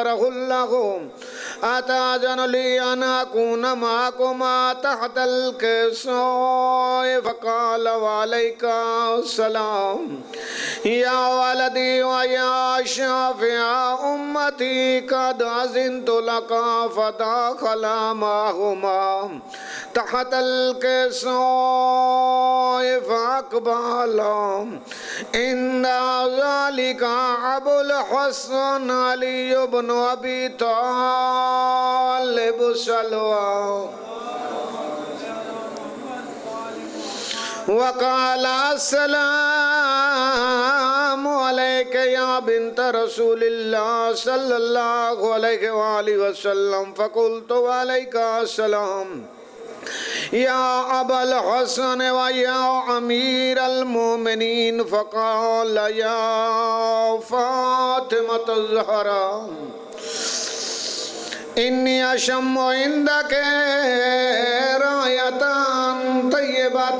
لهم أتأذن لي أن أكون معكما تحت الكساء فقال وعليك السلام يا ولدي ويا شافع أمتي قد أذنت لك فدخل معهما تحت الكساء فأقبل إن ذلك أبو الحسن علي بن أبي طالب سلوى وقال السلام عليك يا بنت رسول الله صلى الله عليه وآله وسلم فقلت وعليك السلام يا أبا الحسن ويا أمير المؤمنين فقال يا فاطمة الزهراء إني أشم عندك راية طيبة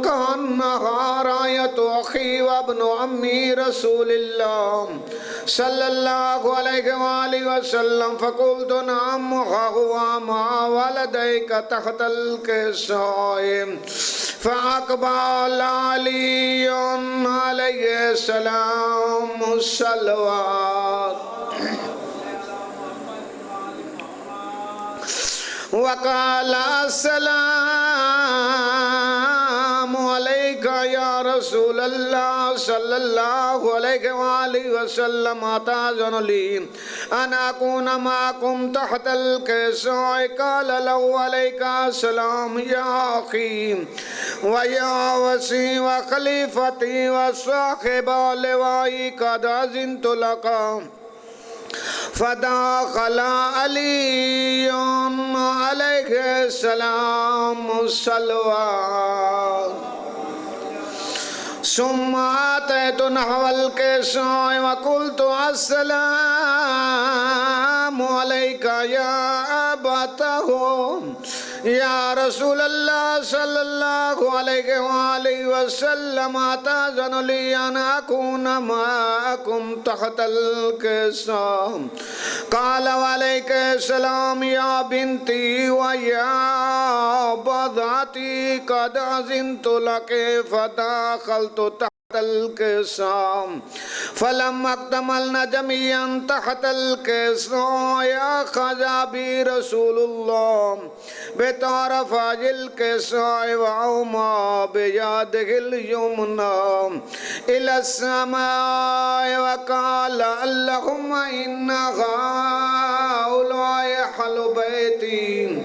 كأنها راية أخي وابن عمي رسول الله صلى الله عليه وآله وسلم فقلت نعم هو مع ولديك تحت الكساء فأقبل علي عليه السلام الصلوات وقال السلام عليك يا رسول الله صلى الله عليه وآله وسلم أتأذن لي أن أكون معكم تحت الكساء قال له عليك السلام يا أخي ويا وسي وخليفتي وصاحب لوائي قد أذنت لك فدخل علي عليه السلام الصلوات ثم أتيت نحو الكساء وقلت السلام عليك يا أبته يا رسول الله صلى الله عليه وآله وسلم أتأذن لي أن أكون معكم تحت الكساء قال وعليك السلام يا بنتي ويا بضعتي قد أذنت لك فدخلت تحت الكساء فلما اكتملنا جميعا تحت الكساء أخذ بي رسول الله بطرف الكساء وأومى بيده اليمنى إلى السماء وقال اللهم إن هؤلاء أهل بيتي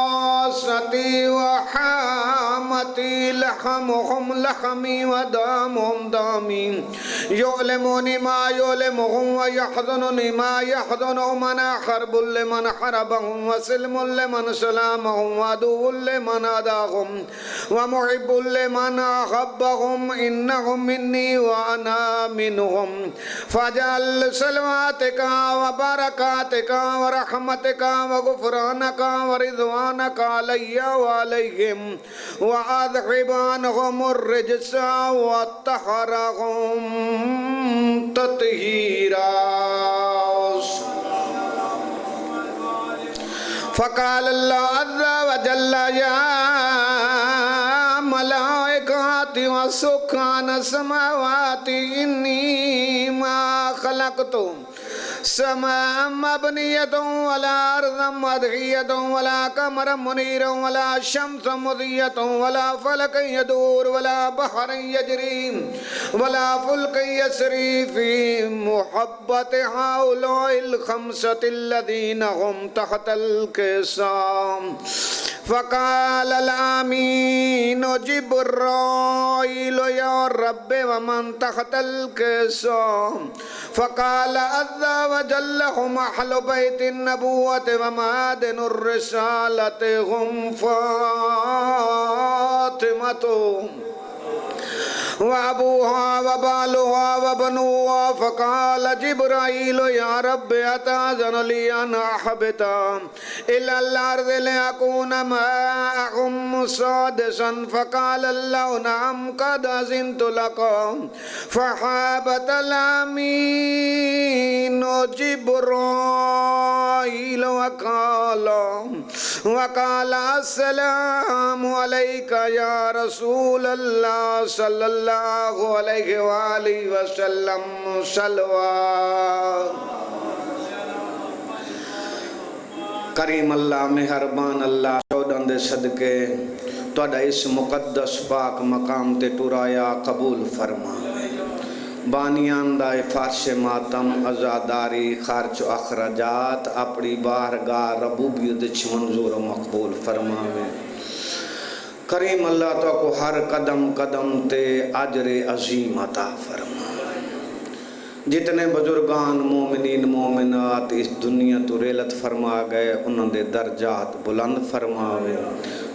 وخاصتي وحامتي لحمهم لحمي ودمهم دمي يؤلمني ما يؤلمهم ويحزنني ما يحزنهم أنا حرب لمن حربهم وسلم لمن سلامهم وعدو لمن عاداهم ومحب لمن أحبهم إنهم مني وأنا منهم فاجعل سلواتك وبركاتك ورحمتك وغفرانك ورضوانك علي وعليهم وأذهب عنهم الرجس وطهرهم تطهيرا فقال الله عز وجل يا ملائكتي وسكان السماوات إني ما خلقتم سماء مبنية ولا أرضا مدحية ولا قمرا منيرا ولا شمس مضية ولا فلك يدور ولا بحر يجري ولا فلك يسري في محبة هؤلاء الخمسة الذين هم تحت الكساء فقال الأمين جبرائيل يا رب ومن تحت الكساء فقال عز وجل هم أهل بيت النبوة ومعادن الرسالة هم فاطمة وأبوها وبالها وبنوها فقال جبرائيل يا رب أتأذن لي أن أهبط إلى الأرض لأكون معهم سادسا فقال الله نعم قد أذنت لكم فهبط الأمين جبرائيل وقال السلام عليك يا رسول الله صلى الله عليه وآله وسلم صلوات کریم اللہ مہربان اللہ چودن دے صدقے توڑا اس مقدس پاک مقام تے ٹرایا قبول فرما بانیان دا فارش ماتم ازاداری خرچ و اخراجات اپنی بارگاہ ربوبیت منظور و مقبول فرماوے کریم اللہ تو کو ہر قدم قدم تے اجر عظیم عطا فرما جتنے بزرگان مومنین مومنات اس دنیا تو ریلت فرما گئے انہوں دے درجات بلند فرماوے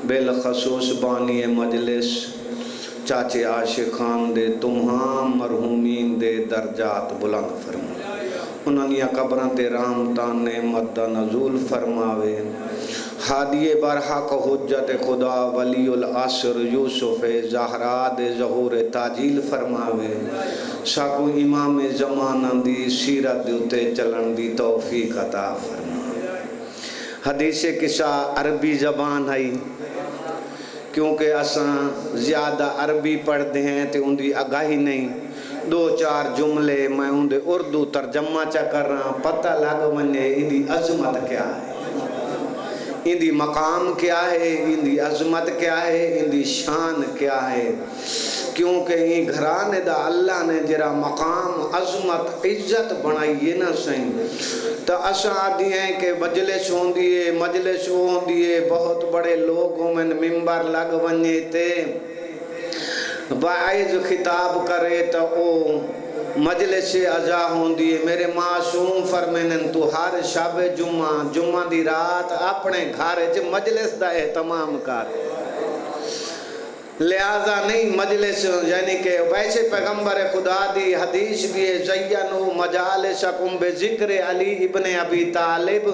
بالخصوص بانی مجلس چاچے عاشقان دے تمہام مرحومین دے درجات بلند فرما انہوں نے قبران تے رحمتان نعمت دا نزول فرماوے حادی برحق حجت خدا ولی العصر یوسف زہرا دے ظہور تاجیل فرماوے ساکو امام زمانہ دی سیرت دیوتے چلن دی توفیق عطا فرماوے حدیث قصہ عربی زبان ہے کیونکہ اساں زیادہ عربی پڑھتے ہیں تو ان دی آگاہی نہیں دو چار جملے میں ان دے اردو ترجمہ چا کر رہا پتہ لگ منے ان دی عظمت کیا ہے ان دی مقام کیا ہے ان دی عظمت کیا ہے ان دی شان کیا ہے کیونکہ یہ گھرانے دا اللہ نے جرا مقام عظمت عزت بنائیے نہ سہیں تو اساں آدھی ہیں کہ مجلس ہوں دیئے بہت بڑے لوگوں میں ممبر لگ بننے تے باعث خطاب کرے تو او مجلس عزا ہوں دیئے میرے معصوم فرمینن تو ہر شب جمعہ دی رات اپنے گھارے چھ مجلس دا اہتمام کر لہذا نہیں مجلس یعنی کہ ویسے پیغمبر خدا دی حدیث بھی ہے زینو مجالسکم بذکر علی ابن ابی طالب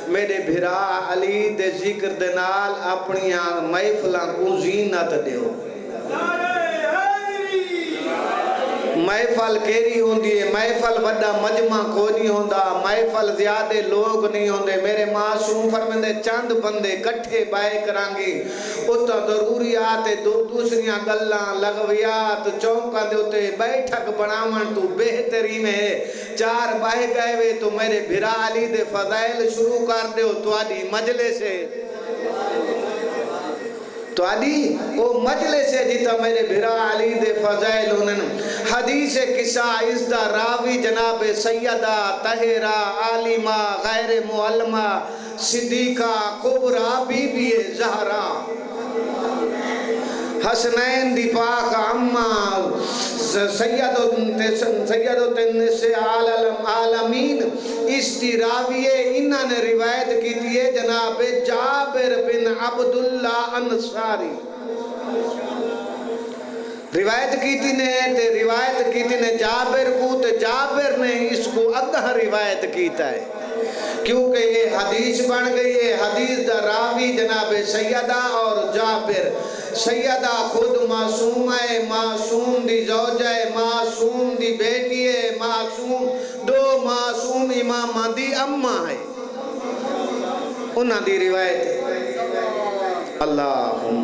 میرے بھرا علی دے ذکر دنال اپنی محفلہ کو زینت دیو محفل کیری ہوندی ہے محفل بڑا مجمع کو نہیں ہوندہ محفل زیادہ لوگ نہیں ہوندے میرے معصوم فرمندے چند بندے کٹھے بائے کرانگی اتا ضروریات دوسریاں گلاں لغویات چونکہ دے اتے بیٹھک بناون تو بہتری میں ہے چار بائے گئے ہوئے تو میرے بھرا علی دے فضائل شروع کر دے تو آدھی مجلس ہے تو آدھی وہ مجلس ہے جیتا میرے بھرا علی دے فضائل انہوں حدیث قصہ اس دا راوی جناب سیدہ طاہرہ عالمہ غیر معلمہ صدیقہ کبرا بی بی زہرا حسنین دی پاک اممہ سیدو تنسے عالمین اس دی راویے انہاں نے روایت کی دیئے جناب جابر بن عبداللہ انصاری روایت کی تھی نے جابر کو تو جابر نے اس کو اگہ روایت کیتا ہے کیونکہ یہ حدیث بن گئی ہے حدیث دا راوی جناب سیدہ اور جابر سیدہ خود معصوم ہے معصوم دی زوجہ ہے معصوم دی بیٹی ہے معصوم دو معصوم امامہ دی اممہ ہے انہاں دی روایت ہے اللہم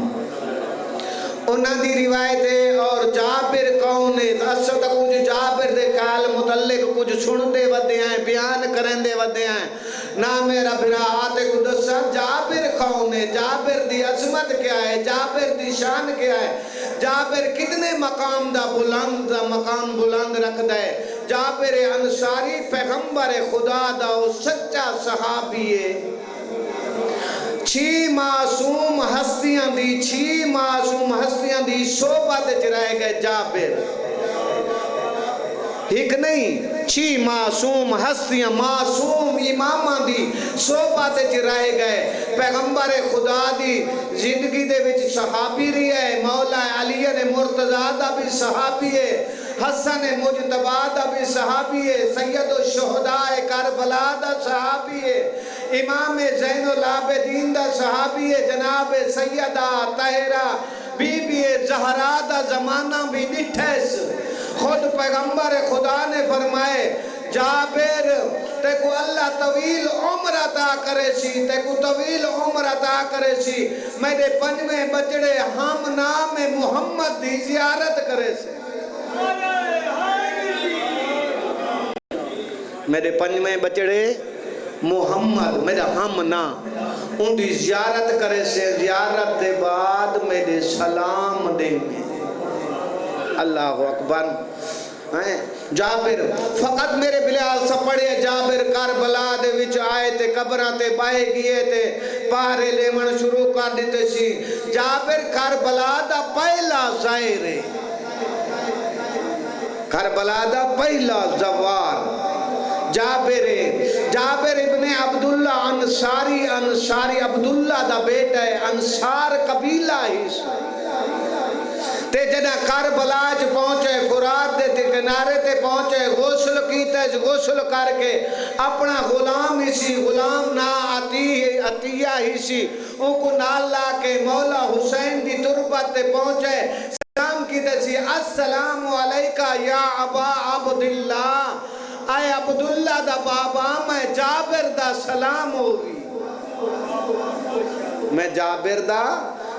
انہاں دی روایت ہے اور جابر کون ہے اصل تک کچھ جابر دے کال متعلق کچھ سنتے ودے ہیں بیان کرندے ودے ہیں نہ میرا بھرا آتے کو دسا جابر کون ہے جابر دی عظمت کیا ہے جابر دی شان کیا ہے جابر کتنے مقام بلند رکھ دے جابر انصاری پیغمبر خدا دا سچا صحابی ہے چھ معصوم ہستیاں دی صحبت چ رہ گئے جابر ایک نہیں چھی معصوم ہستیاں معصوم اماماں دی صحبت وچ رہ گئے پیغمبر خدا دی زندگی دے وچ صحابی رہی ہے مولا علی نے مرتضیٰ دا بھی صحابی ہے حسن مجتبی دا بھی صحابی ہے سید الشہداء کربلا دا صحابی ہے امام زین العابدین دا صحابی ہے جناب سیدہ طاہرہ بی بی زہرا دا زمانہ بھی ڈٹھیس خود پیغمبر خدا نے فرمائے جابر تے کو اللہ طویل عمر عطا کرے سی تے کو طویل عمر عطا کرے سی میرے پنجویں بچڑے ہم نام محمد دی زیارت کرے سی میرے پنجویں بچڑے محمد میرا ہم نام ان دی زیارت کرے سے زیارت دے بعد میرے سلام دے میں اللہ اکبر جابر فقط میرے بلال سا پڑھے جابر کربلا دے وچ آئے تے قبران تے بائے گئے تے پارے لیون شروع کر دیتے سی جابر کربلا دا پہلا ظاہر ہے کربلا دا پہلا زوار جابر ابن عبداللہ انصاری عبداللہ دا بیٹا ہے انصار قبیلہ ہی تے جنہ کربلا چ پہنچے فرات دے کنارے تے پہنچے غسل کیتے غسل کر کے اپنا غلام ہی سی غلام نا عطیہ ہی سی ان کو نال لا کے مولا حسین دی تربت تے پہنچے سلام کیتے سی السلام علیکہ یا ابا عبداللہ اے عبداللہ دا بابا میں جابر دا سلام ہوگی میں جابر دا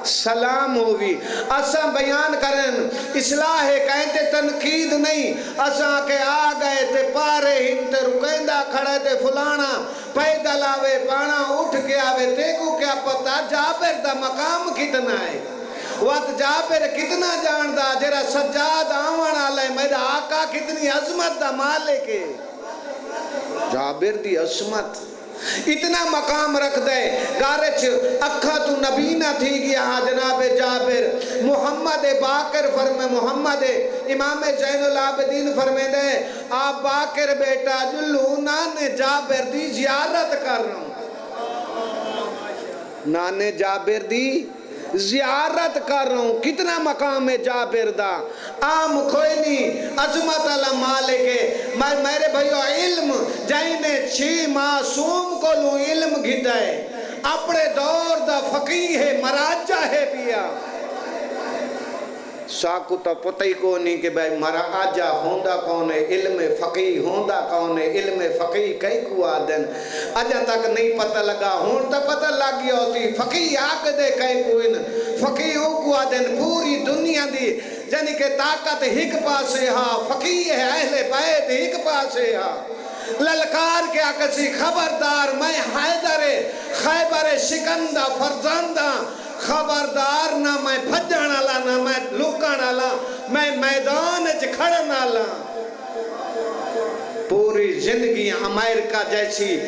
سلام ہوگی اساں بیان کرن اصلاح کہتے تنقید نہیں اساں کے آ گئے تے پارے ہنتے رکیندہ کھڑے تے فلانا پیدل آوے پانا اٹھ کے آوے تے کو کیا پتا جابر دا مقام کتنا ہے وقت جابر کتنا جاندہ جرا سجاد آوان آلے میرا آقا کتنی عظمت دا مالک ہے جابر دی عظمت اتنا مقام رکھ دے گارچ اکھا تو نبی نہ تھی گیا ہاں جناب جابر محمد باقر فرمے محمد امام زین العابدین فرمے دے آپ باقر بیٹا جلو نانے جابر دی زیارت کر رہا ہوں نانے جابر دی زیارت کر رہا ہوں کتنا مقام ہے جابر دا عام کوئی نہیں عظمت اللہ مالک ہے میرے بھائیو علم جائنے چھی معصوم کو لوں علم گھٹا ہے اپنے دور دا فقیہ ہے مراجہ ہے پیا ساکو تا پتہ ہی کو نہیں کہ بھائی مراجہ ہوندہ کون ہے علم فقیہ ہوندہ کون ہے علم فقیہ کئی کو آدن اجا تک نہیں پتہ لگا ہونتا پتہ لگ گیا ہوتی فقیہ آگ دے کئی کو ان فقیہ کو آدن پوری دنیا دی یعنی کہ طاقت ہک پاسے ہاں فقیہ ہے اہل بیت ہک پاسے ہاں للکار کے آکسی خبردار میں حیدر خیبر شکندہ فرزندہ خبردار نہ میں بھجن آلا نہ میں لکن آلا میں میدان کھڑن آلا پوری زندگی امریکہ جیسی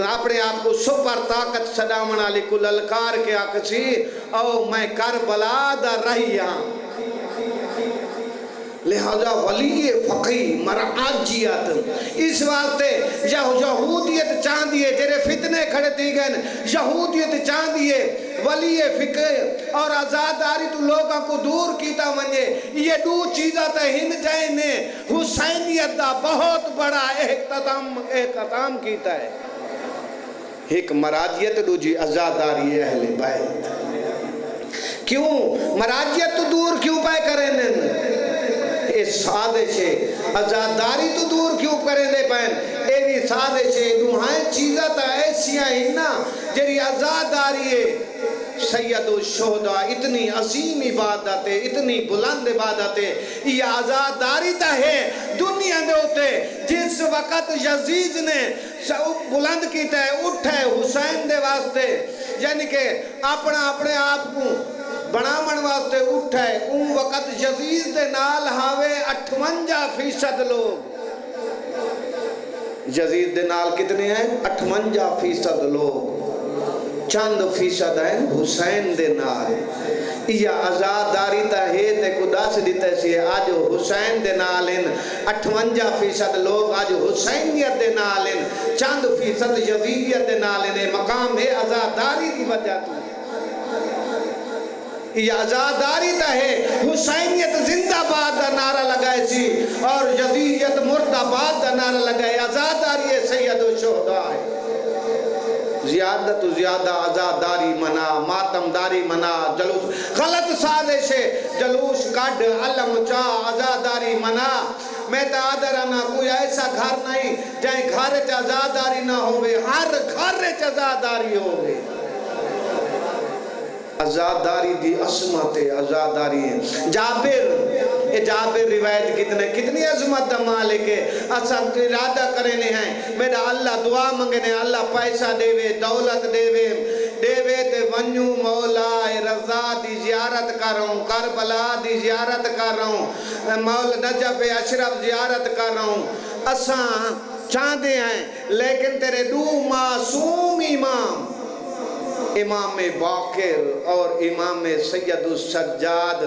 اپنے آپ کو سپر طاقت صدامن علی کو للکار کے آکسی او میں کربلا دا رہیا لہذا ولی فقیہ مرعاجیت اس واسطے یہودیت چاندیے جرے فتنے کھڑے تھی گئے یہودیت چاندیے ولی فقہ اور آزاداری تو لوگوں کو دور کیتا منجے یہ دو چیزہ تا ہن جائنے حسینیت دا بہت بڑا احترام کیتا ہے ایک مراجیت دو جی آزاداری اہل بیت کیوں مراجیت تو دور کیوں پائے کریں سادش ہے آزاداری تو دور کیوں کریں دے پہن اے بھی سادش ہے دوہائیں چیزہ تا ایسیاں ہی نا جری آزاداری ہے سید الشہداء اتنی عظیم عبادت ہے اتنی بلند عبادت ہے یہ آزاداری تا ہے دنیا دے ہوتے جس وقت یزید نے بلند کیتا ہے اٹھے حسین دے واسطے یعنی کہ اپنے آپ کو بنامن واسطے اٹھے ان وقت یزید دے نال ہاوے 58% لوگ یزید دے نال کتنے ہیں 58% لوگ چند فیصد ہیں حسین دے نال یا آزاداری تا ہے تے کو دس دیتے سی آج حسین دے نالن 58% لوگ آج حسینیت دے نالن چند فیصد یزیدیت دے نالن مقام ہے آزاداری دی وجہ تو یہ آزاداری تا ہے حسینیت زندہ باد دا نعرہ لگائے سی اور یزیدیت مرد آباد دا نعرہ لگائے آزاداری سید و شہداء ہے زیادہ تو زیادہ آزاداری منا ماتمداری منا جلوس غلط سازش جلوس کڈ علم چاہ آزاداری منا میں تا آدھرانا کوئی ایسا گھر نہیں جائیں گھر چ آزاداری نہ ہوئے ہر گھر چ آزاداری ہوئے آزاداری دی عظمت آزاداری ہے جابر روایت کتنی عظمت دا مالک ہے اصلا ارادہ کرنے ہیں میرا اللہ دعا منگنے اللہ پیسہ دے دولت دے تے ونیو مولا رضا دی زیارت کر رہا ہوں کربلا دی زیارت کر رہا ہوں مولا نجف اشرف زیارت کر رہا ہوں اصلا چاندے ہیں لیکن تیرے دو معصوم امام باقر اور امام سید السجاد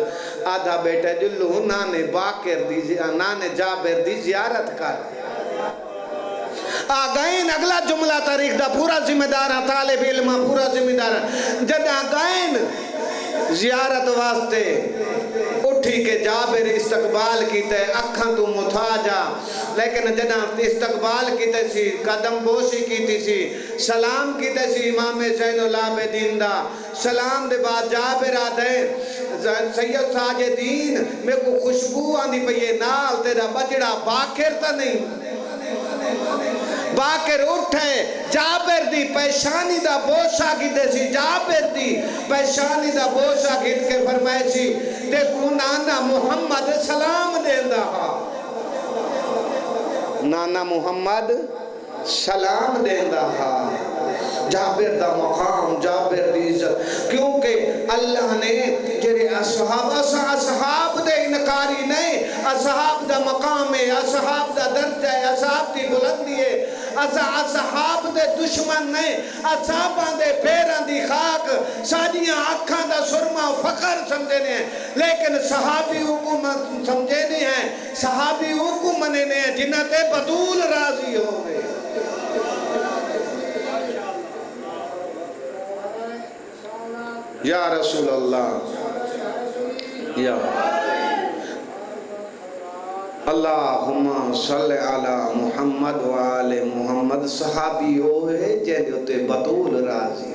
آدھا بیٹا جلو نانے باقر دی نانے جابر دی زیارت کر آگائین اگلا جملہ تاریخ دا پورا ذمہ دارا طالب علمہ پورا ذمہ دارا جد آگائین زیارت واسطے اٹھی کے جابر استقبال کیتے اکھاں تو متھا جا لیکن جدہ استقبال کیتے سی قدم بوشی کیتی سی سلام کیتے سی امام زین العابدین دا سلام دے بعد جابر آدھے سید ساجدین میں کو خوشبو آندھی پئیے نال تیرا بچڑا باکر تا نہیں باکر اٹھے جابر دی پیشانی دا بوشا کیتے سی جابر دی پیشانی دا بوشا کیت کے فرمائے سی دیکھو نانا محمد سلام دیندہ نانا محمد سلام دیندہ جابر دا مقام جابر دی عزت کیونکہ اللہ نے جرے اصحاب دے انکاری نہیں اصحاب دا مقام ہے اصحاب دا درجہ ہے اصحاب دی بلندی ہے اصحاب دے دشمن نہیں اصحاباں دے پیران دی خاک ساڑیاں آکھاں دا سرما فخر سمجھنے ہیں لیکن صحابی حکومت سمجھنے ہیں صحابی حکومت نے جنہ تے بطول راضی ہوئے یا رسول اللہ یا اللہم صلی علی محمد و آل محمد صحابی ہوئے جہنے ہوتے بطول راضی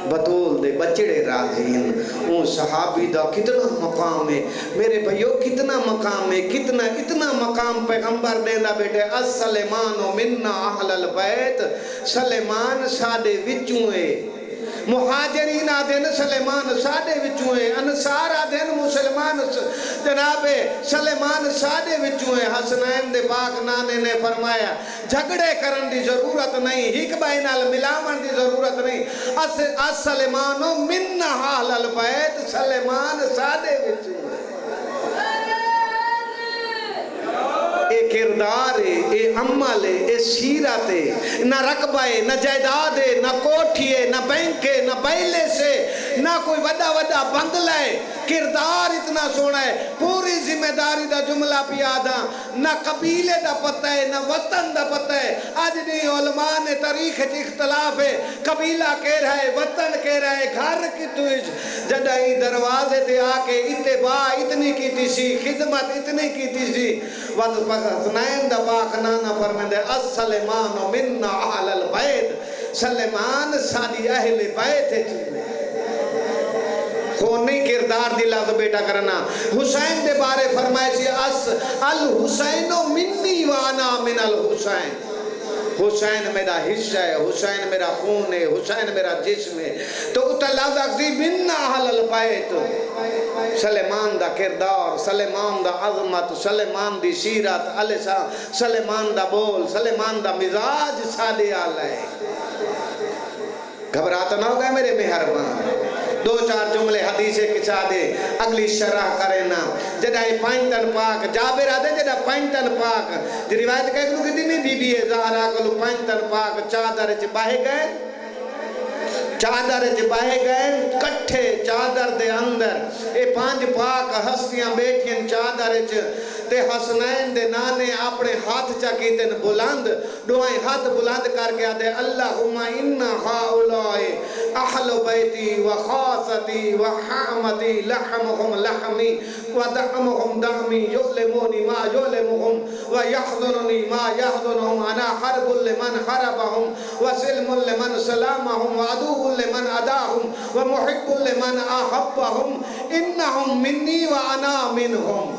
بطول دے بچڑے راضی ہیں اون صحابی دا کتنا مقام ہے میرے بھائیو کتنا مقام ہے اتنا مقام پیغمبر دینا بیٹے السلیمان مننا اہل البیت سلیمان سادے وچوں ہے مہاجرین آدھین سلیمان ساڑے وچوں ہیں انصار آدھین مسلمان جناب سلیمان ساڑے وچوں ہیں حسنین دے پاک نانے نے فرمایا جھگڑے کرن دی ضرورت نہیں ہک بینال ملاون دی ضرورت نہیں السلیمانو من اہل البیت سلیمان ساڑے وچوں ہیں اے کردار ہے اے عمل ہے اے سیرت ہے نہ رقبہ ہے نہ جائیداد ہے نہ کوٹھی ہے نہ بینک ہے نہ بیلے سے نہ کوئی وڈا بندلہ ہے کردار اتنا سونا ہے پوری ذمہ داری دا جملہ پیادا نہ قبیلے دا پتہ ہے نہ وطن دا پتہ ہے آج نہیں علماء نے تاریخ اختلاف ہے قبیلہ کہہ رہا ہے وطن کہہ رہا ہے گھر کی توش جدائی دروازے تے آکے اتباع اتنی کی تیسی خدمت اتنی کی تیسی وقت حسنین دا پاک نانا فرمندے السلیمان من اہل البیت سلیمان ساری اہل بیت ہے خونی کردار دی لفظ بیٹا کرنا حسین دے بارے فرمائے سی الحسین منی وانا من الحسین حسین میرا حصہ ہے حسین میرا خون ہے حسین میرا جسم ہے تو اتھا لفظ اکسی من اہل البیت سلیمان دا کردار سلیمان دا عظمت سلیمان دی سیرت سلیمان دا بول سلیمان دا مزاج سادے آلہ ہے گھبراتا نہ ہوگا میرے مہربان دو چار جملے حدیث کچھا دے اگلی شرح کرنا جدائی پائنٹن پاک جابر آدھے جدہ پائنٹن پاک جی روایت کہے کہ کتنی بی بی ہے زہرہ کلو پائنٹن پاک چادر چھ باہے گئے چادر بہ گئے کٹھے چادر دے اندر اے 5 پاک ہستیاں بیٹھیں چادر تے حسنین دے نانے اپنے ہاتھ چکیتن بلند دوائیں ہاتھ بلند کر کے آدھے اللہم انا ہاؤلائی اہل بیتی و خاصتی و حامتی لحمہم لحمی و دعمہم دعمی یعلمونی ما یعلمہم و یحضننی ما یحضنہم انا حرب لمن حربہم و سلم لمن سلامہم و عدو لمن عداہم و محب لمن احبہم انہم منی و انا منہم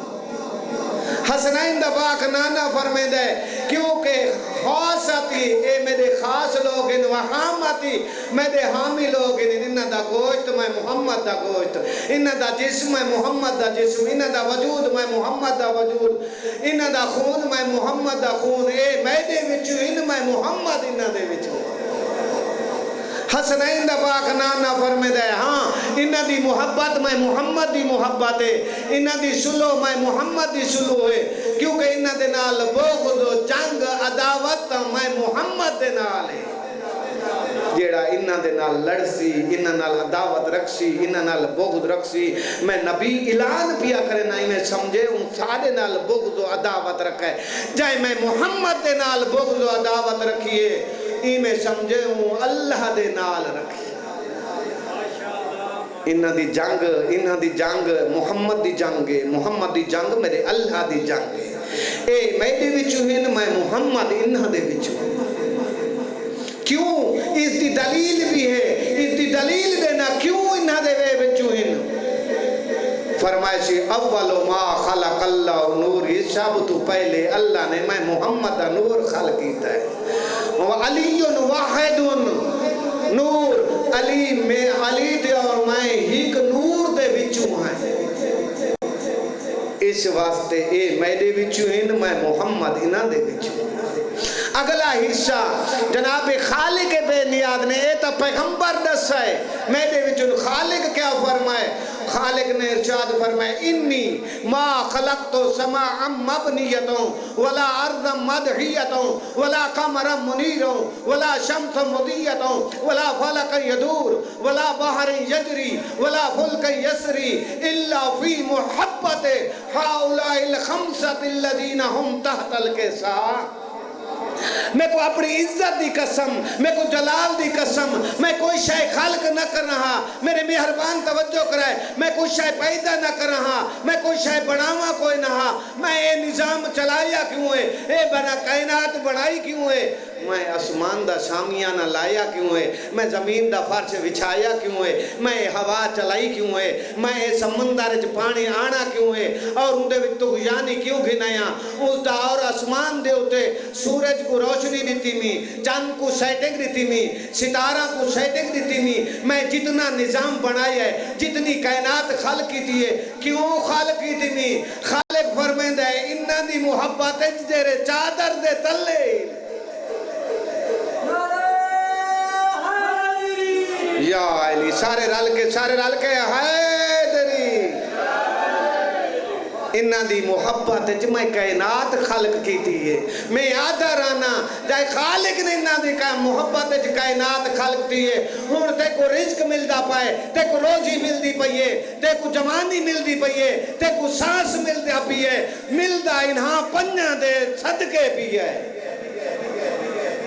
حسنین دا پاک نانا فرمید ہے کیونکہ خاصتی اے میرے خاص لوگ ہیں وحامتی میرے حامی لوگ ہیں انہا دا گوشت میں محمد دا گوشت انہا دا جسم میں محمد دا جسم انہا دا وجود میں محمد دا وجود انہا دا خون میں محمد دا خون اے میرے وچو ان میں محمد انہا دے وچو حسنین دا پاک نانا فرمید ہے ہاں انہا دی محبت میں محمد دی محبت ہے انہا دی سلو میں محمد دی سلو ہے کیونکہ انہا دے نال بغض و جنگ عداوت میں محمد دے نال ہے جیڑا انہا دے نال لڑسی انہا نال عداوت رکھسی انہا نال بغض رکھسی میں نبی اعلان پیا کرے نا انہیں سمجھے ان سارے نال بغض و عداوت رکھے جائے میں محمد دے نال بغض و عداوت رکھیے میں سمجھے ہوں اللہ دے نال رکھی انہاں دی جنگ محمد دی جنگ ہے محمد دی جنگ میرے اللہ دی جنگ ہے اے میں دے وچوں ہیں میں محمد انہاں دے وچوں کیوں اس دی دلیل بھی ہے اس دی دلیل دینا کیوں انہاں دے وچوں ہیں فرمائشی اول ما خلق اللہ نور یہ سب تو پہلے اللہ نے میں محمد دا نور خلق کیتا ہے علی واحد نور علی تے اور میں ہیک نور دے وچوں ہیں اس واسطے اے میرے وچوں ہیں میں محمد انہاں دے وچوں اگلا حصہ جناب خالق بے نیاد نے اے تا پیغمبر دس ہے میرے وچوں خالق کیا فرمائے خالق نے ارشاد فرمائے انی ما خلقتو سماعا مبنیتوں ولا ارضا مدحیتوں ولا قمرا منیروں ولا شمس مضیتوں ولا فلق یدور ولا بحر یجری ولا فلک یسری الا فی محبت ہؤلاء الخمسۃ الذین هم تحت الکساء میں کو اپنی عزت دی قسم میں کو جلال دی قسم میں کوئی شے خلق نہ کر رہا میرے مہربان توجہ کرائے میں کوئی شے پیدا نہ کر رہا میں کوئی شے بناوا کوئی نہ میں اے نظام چلایا کیوں ہے اے بنا کائنات بڑھائی کیوں ہے میں اسمان دا سامیانہ لایا کیوں ہے میں زمین دا فرش بچھایا کیوں ہے میں ہوا چلائی کیوں ہے میں سمندر وچ پانی آنا کیوں ہے اور اندے وچ طغیانی کیوں گھنایا اس دا اور اسمان دے اوتے سورج کو روشنی دیتی می چاند کو سیٹنگ دیتی می ستارہ کو سیٹنگ دیتی می میں جتنا نظام بنایا ہے جتنی کائنات خلق کی تھی ہے کیوں خلق کی تھی می خالق فرمیندہ ہے انہاں دی محبت جیرے چادر دے تلے یا علی سارے رل کے حیدری انہاں دی محبت میں کائنات خلق کی تھی ہے میں آدھا رانا جائے خالق نے انہاں دی محبت کائنات خلق تھی ہے ہون تے کو رزق ملدا پائے تے کو روزی ملدی پئیے تے کو جوانی ملدی پئیے تے کو سانس ملدا پئیے ملدا انہاں پنجاں دے صدقے پئیے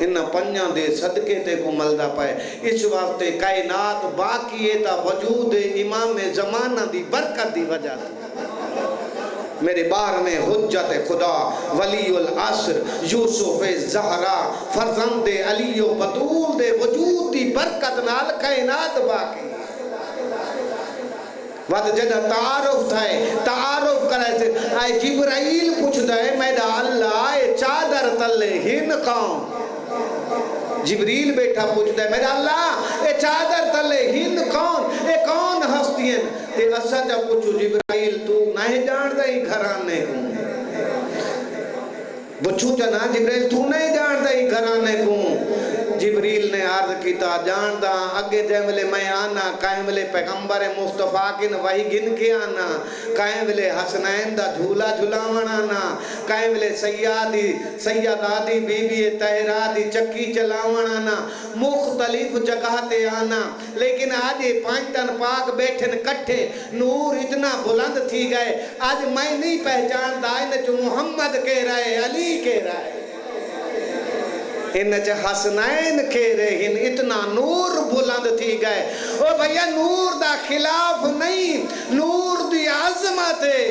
انہاں پنجاں دے صدقے تے کو ملدا پائے اس واسطے کائنات باقی ہے تا وجود امام زمانہ دی برکت دی وجہ تھی میرے بار میں حجت خدا ولی العصر یوسف زہرا فرزند علی و بطول دے وجود دی برکت نال کائنات باقی وقت جدہ تعارف کرے سے آئے جبرائیل پوچھ دے میڈا اللہ آئے چادر تلے ہن قوم جبریل بیٹھا پوچھ دے میرا اللہ اے چادر تلے ہند کون اے کون ہستی ہیں تے اسا جا پوچھو جبرائیل تو نہیں جان دے ہی گھرانے کو بچو جنا جبریل تو نہیں جان دے ہی گھرانے کو جبریل نے عرض کی کیتا جاندا اگے جے ویلے میں آنا کائیں ویلے پیغمبر مصطفیٰ کن وحی گن کے آنا کائیں ویلے حسنین دا جھولا جھلاون آنا کائیں ویلے سیدہ دی بی بی طاہرہ دی چکی چلاون آنا مختلف جگہ تے آنا لیکن آج پانچ تن پاک بیٹھن کٹھے نور اتنا بلند تھی گئے آج میں نہیں پہچان دا ان جو محمد کہہ رہے علی کہہ رہے انچ حسنین کھیرے ہن اتنا نور بلند تھی گئے او بھیا نور دا خلاف نہیں نور دی عظمت ہے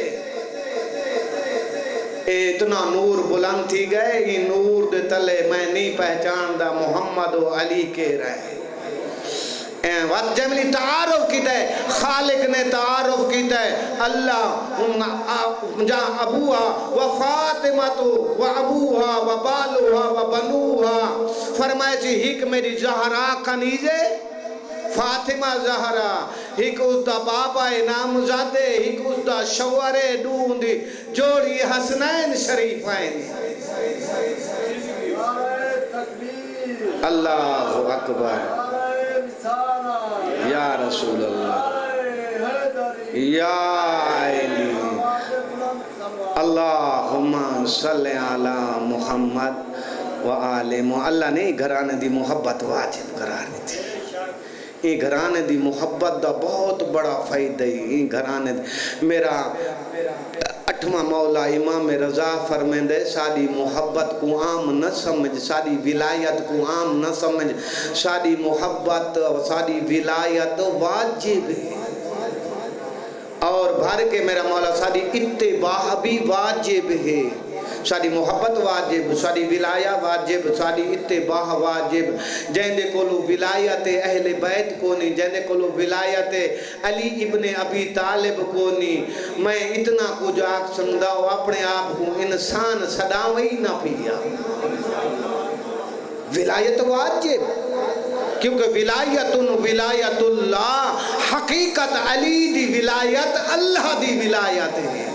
اتنا نور بلند تھی گئے یہ نور دے تلے میں نہیں پہچان دا محمد و علی کہہ رہے وقت جملی تعارف کیتا ہے خالق نے تعارف کیتا ہے اللہ جا ابوہا و فاطمہ و ابوہا و بالوہا و بنوہا فرمائے جی ہک میری زہرا کنیزے فاطمہ زہرا ہک اس دا بابا نامزادے ہک اس دا شوارے ڈوندی جوڑی حسنین شریفین اللہ اکبر یا رسول اللہ یا علی اللہم صلی علی محمد و آل محمد اللہ نے گھرانے دی محبت واجب قرار دی تھی یہ گھرانے دی محبت دا بہت بڑا فائدہ ہے یہ گھرانے دی میرا اٹھواں مولا امام رضا فرمیندے ساری محبت کو عام نہ سمجھ ساری ولایت کو عام نہ سمجھ ساری محبت ساری ولایت واجب ہے اور بھر کے میرا مولا ساری اتباع بھی واجب ہے ساری محبت واجب ساری ولایہ واجب ساری اتباع واجب جہندے کولو ولایت اہل بیت کونی جہندے کولو ولایت علی ابن ابی طالب کونی میں اتنا کچھ آگ سمدھاؤ اپنے آپ کو انسان صداوئی نہ پیا ولایت واجب کیونکہ ولایت اللہ حقیقت علی دی ولایت اللہ دی ولایت ہے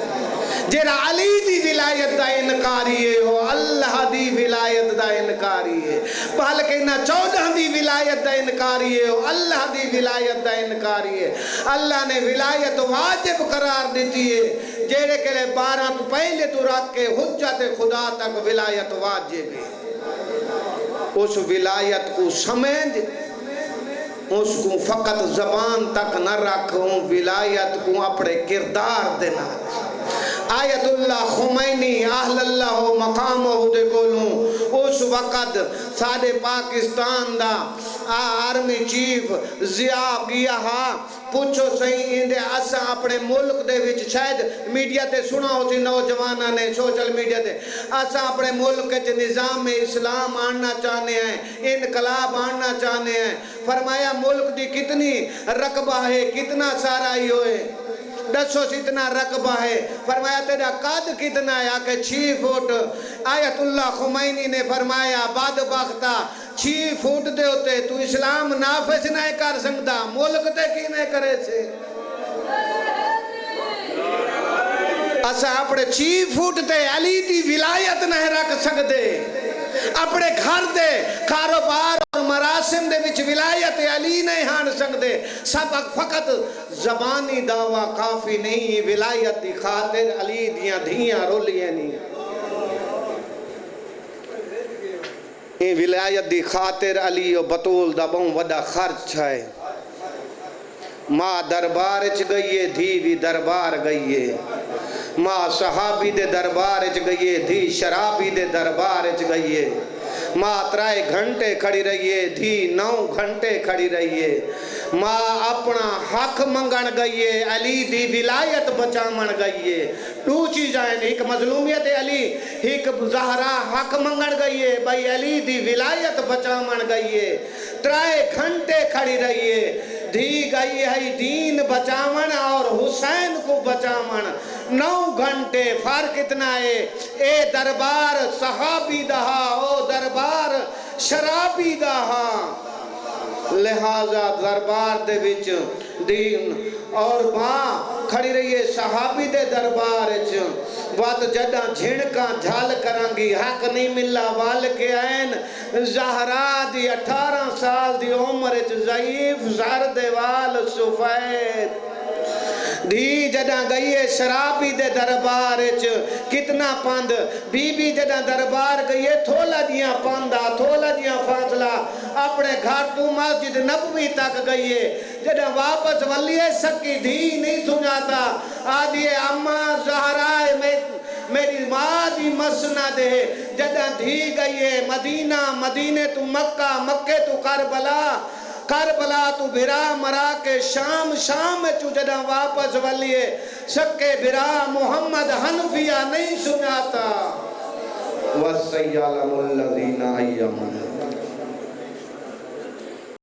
جیرا علی دی ولایت دا انکاری ہے وہ اللہ دی ولایت دا انکاری ہے بلکہ نہ 14 دی ولایت دا انکاری ہے وہ اللہ دی ولایت دا انکاری ہے اللہ نے ولایت واجب قرار دیتی ہے جیرے کے لئے 12 تو پہلے تو رکھ کے حجت خدا تک ولایت واجب ہے اس ولایت کو سمجھ اس کو فقط زبان تک نہ رکھوں ولایت کو اپنے کردار دینا آیت اللہ خمینی اہل اللہ مقامہ دے کولوں اس وقت سادے پاکستان دا آرمی چیف ضیاء گیا پوچھو صحیح اندے اسا اپنے ملک دے وچ شاید میڈیا تے سنا ہوتی نوجوانہ نے سوشل میڈیا تے اسا اپنے ملک کے نظام اسلام آننا چاہنے ہیں انقلاب آننا چاہنے ہیں فرمایا ملک دی کتنی رقبہ ہے کتنا سارا ہی ہوئے 10 اتنا رقبہ ہے فرمایا تیرا قد کتنا ہے آکے 6 فٹ آیت اللہ خمینی نے فرمایا بدبختہ 6 فٹ دے ہوتے تو اسلام نافذ نہیں کر سکتا ملک تے کی نہیں کرے سے اسا اپنے 6 فٹ تے علی دی ولایت نہیں رکھ سکتے اپنے گھر دے کاروبار اور مراسم دے وچ ولایت علی نہیں ہان سکتے سب فقط زبانی دعویٰ کافی نہیں ولایت دی خاطر علی دیاں دھیاں رولیاں نہیں یہ ولایت دی خاطر علی و بطول دا بہن وڈا خرچ ہے ماں دربار اچ گئیے دھی بھی دربار گئیے ماں صحابی دے دربار اچ گئیے دھی شرابی دے دربار اچ گئیے ماں 3 گھنٹے کھڑی رہیے دھی 9 گھنٹے کھڑی رہیے ماں اپنا حق منگن گئیے علی دی ولایت بچامن گئیے 2 چیزیں ایک مظلومیت علی ایک زہرا حق منگن گئیے بھائی علی دی ولایت بچامن گئیے 3 گھنٹے کھڑی رہیے دھی گئی ہے دین بچامن اور حسین کو بچامن 9 گھنٹے فرق اتنا ہے اے دربار صحابی دہا او دربار شرابی دہا لہذا دربار دے وچ دین اور ماں کھڑی رہی ہے صحابی دے دربار وچ وات جڑا جھنکاں جھل کرانگی حق نہیں ملا وال کے عین زہرا دی 18 سال دی عمر وچ ضعیف زرد وال سفید دی جڑا گئی ہے شرابی دے دربار وچ کتنا پند بی بی جڑا دربار گئی ہے تھولا دیاں پاندا تھولا دیاں فاصلہ اپنے گھر تو مسجد نبوی تک گئی ہے جڑا واپس ولیے سکی دھی نہیں سناتا آدھی اماں زہرائے میری ماں دی مسند ہے جڑا دھی گئی ہے مدینہ مدینے تو مکہ مکے تو کربلا تو بھرا مرا کے شام شام چو جڑا واپس ولیے سکے بھرا محمد حنفیہ نہیں سناتا وَسَيَّعْلَمُ الَّذِينَ أَيَّمُنَ